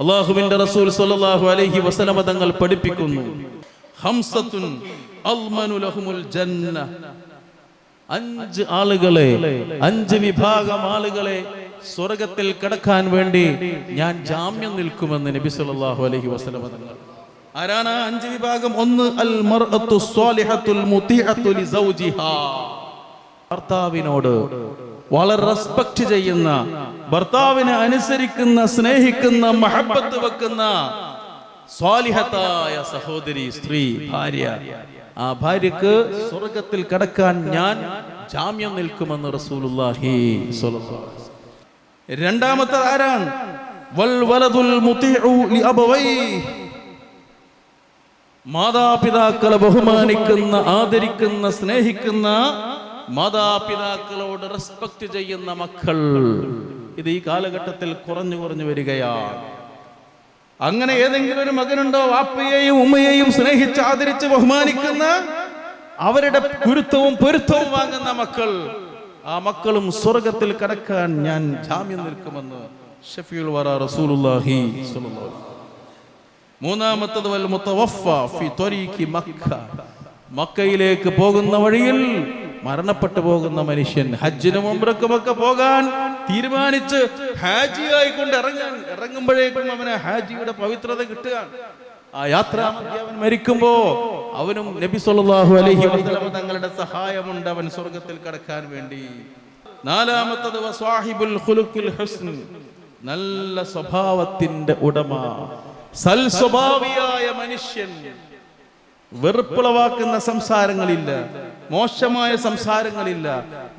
അല്ലാഹുവിന്റെ റസൂൽ സ്വല്ലല്ലാഹു അലൈഹി വസല്ലമ തങ്ങൾ പഠിപ്പിക്കുന്നു, ഖംസത്തുൻ അൽമനു ലഹുമുൽ ജന്ന, 5 ആളുകളെ, 5 വിഭാഗം ആളുകളെ സ്വർഗ്ഗത്തിൽ കടക്കാൻ വേണ്ടി ഞാൻ ജാമ്യം നിൽക്കുമെന്ന് നബി സല്ലല്ലാഹു അലൈഹി വസല്ലമ തങ്ങൾ. ആരാണ് 5 വിഭാഗം? 1 അൽ മർഅത്തു സ്വാലിഹത്തുൽ മുതീഅത്തു ലിസൗജിഹാ, ഭർത്താവിനോട് വളരെ റെസ്പെക്ട് ചെയ്യുന്ന, ഭർത്താവിനെ അനുസരിക്കുന്ന, സ്നേഹിക്കുന്ന, മഹബത്ത് വെക്കുന്ന സ്വാലിഹത്തായ സഹോദരി, സ്ത്രീ, ഭാര്യ. ആ ഭാര്യക്ക് സ്വർഗ്ഗത്തിൽ കടക്കാൻ ഞാൻ ജാമ്യം നിൽക്കുമെന്ന് റസൂലുള്ളാഹി സ്വല്ലല്ലാഹു അലൈഹി വസല്ലം. രണ്ടാമത്തെ ആരാണ്? വൽ വലദുൽ മുതീഉ ലിഅബവൈഹി, മാതാപിതാക്കളെ ബഹുമാനിക്കുന്ന, ആദരിക്കുന്ന, സ്നേഹിക്കുന്ന, മാതാപിതാക്കളോട് റെസ്പെക്ട് ചെയ്യുന്ന മക്കൾ. ഇത് ഈ കാലഘട്ടത്തിൽ കുറഞ്ഞു വരികയാണ്. അങ്ങനെ ഏതെങ്കിലും ഒരു മകനുണ്ടോ വാപ്പയെയും ഉമ്മയെയും സ്നേഹിച്ച് ആദരിച്ച് ബഹുമാനിക്കുന്ന, അവരുടെ ഗുരുത്വവും പൊരുത്തവും വാങ്ങുന്ന മക്കൾ? ആ മക്കളും സ്വർഗ്ഗത്തിൽ കടക്കാൻ ഞാൻ ജാമ്യം നിൽക്കുമെന്ന് ഷഫീഉൽ വറ റസൂലുള്ളാഹി സ്വല്ലല്ലാഹു അലൈഹി വസല്ലം. മൂന്നാമത്തത് വൽ മുതവഫ ഫി ത്വരീഖി മക്ക, മക്കയിലേക്ക് പോകുന്ന വഴിയിൽ മരണപ്പെട്ടു പോകുന്ന മനുഷ്യൻ, ഹജ്ജിനും ഉംറക്കുമൊക്കെ പോകാൻ തീരുമാനിച്ച് ഹാജിയായിക്കൊണ്ട് ഇറങ്ങുമ്പോഴേക്കും അവന് ഹാജിയുടെ പവിത്രത കിട്ടുകയാണ്. ആ യാത്രാമധ്യേ അവൻ മരിക്കുമ്പോ അവനും നബി സല്ലല്ലാഹു അലൈഹി വസല്ലം തങ്ങളുടെ സഹായമുണ്ട് അവൻ സ്വർഗ്ഗത്തിൽ കടക്കാൻ വേണ്ടി. നാലാമത്തത് വസ്വാഹിബുൽ ഖുലുഖിൽ ഹുസ്ൻ, നല്ല സ്വഭാവത്തിന്റെ ഉടമ, സൽ സ്വഭാവിയായ മനുഷ്യൻ. വെറുപ്പുളവാക്കുന്ന സംസാരങ്ങളില്ല, മോശമായ സംസാരങ്ങളില്ല,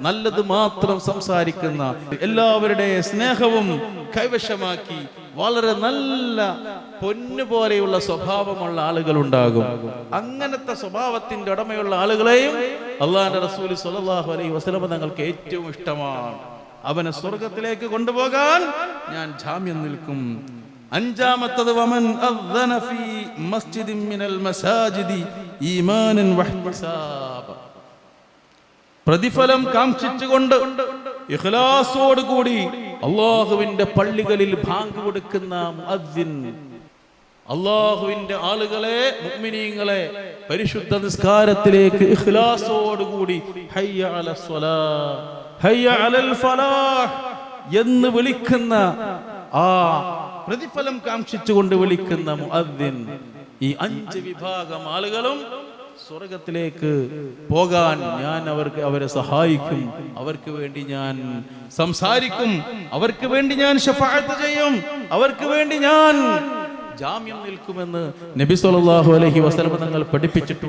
നല്ലത് മാത്രം സംസാരിക്കുന്ന, എല്ലാവരുടെ സ്നേഹവും കൈവശമാക്കി വളരെ നല്ല പൊന്നുപോലെയുള്ള സ്വഭാവമുള്ള ആളുകൾ ഉണ്ടാകും. അങ്ങനത്തെ സ്വഭാവത്തിന്റെ ഉടമയുള്ള ആളുകളെയും അല്ലാഹുവിന്റെ റസൂൽ സ്വല്ലല്ലാഹു അലൈഹി വസല്ലം തങ്ങൾക്ക് ഏറ്റവും ഇഷ്ടമാണ്. അവനെ സ്വർഗ്ഗത്തിലേക്ക് കൊണ്ടുപോകാൻ ഞാൻ ജാമ്യം നിൽക്കും. അഞ്ചാമത്തത് വമൻ അദ്ദന ഫീ മസ്ജിദിൻ മിനൽ മസാജിദി ഈമാനൻ വഹ്തിസാബ, പ്രതിഫലം കാംക്ഷിച്ചുകൊണ്ട് ഇഖ്ലാസോട് കൂടി അല്ലാഹുവിന്റെ പള്ളികളിൽ ബാങ്ക് കൊടുക്കുന്ന മുഅദ്ദിൻ, അല്ലാഹുവിന്റെ ആളുകളെ, മുഅ്മിനീങ്ങളെ പരിശുദ്ധ നിസ്കാരത്തിലേക്ക് ഇഖ്ലാസോട് കൂടി ഹയ്യ അലസ് സ്വലാഹ്, ഹയ്യ അലൽ ഫലാഹ് എന്ന് വിളിക്കുന്ന, ആ പ്രതിഫലം കാംക്ഷിച്ചുകൊണ്ട് വിളിക്കുന്ന മുഅദ്ദിൻ. ഈ 5 വിഭാഗം ആളുകളും സ്വർഗ്ഗത്തിലേക്ക് പോകാൻ ഞാൻ അവരെ സഹായിക്കും, അവർക്ക് വേണ്ടി ഞാൻ സംസാരിക്കും, അവർക്ക് വേണ്ടി ഞാൻ ശഫാഅത്ത് ചെയ്യും, അവർക്ക് വേണ്ടി ഞാൻ ജാമ്യം നിൽക്കുമെന്ന് നബി സല്ലല്ലാഹു അലൈഹി വസല്ലം തങ്ങൾ പഠിപ്പിച്ചിട്ടുണ്ട്.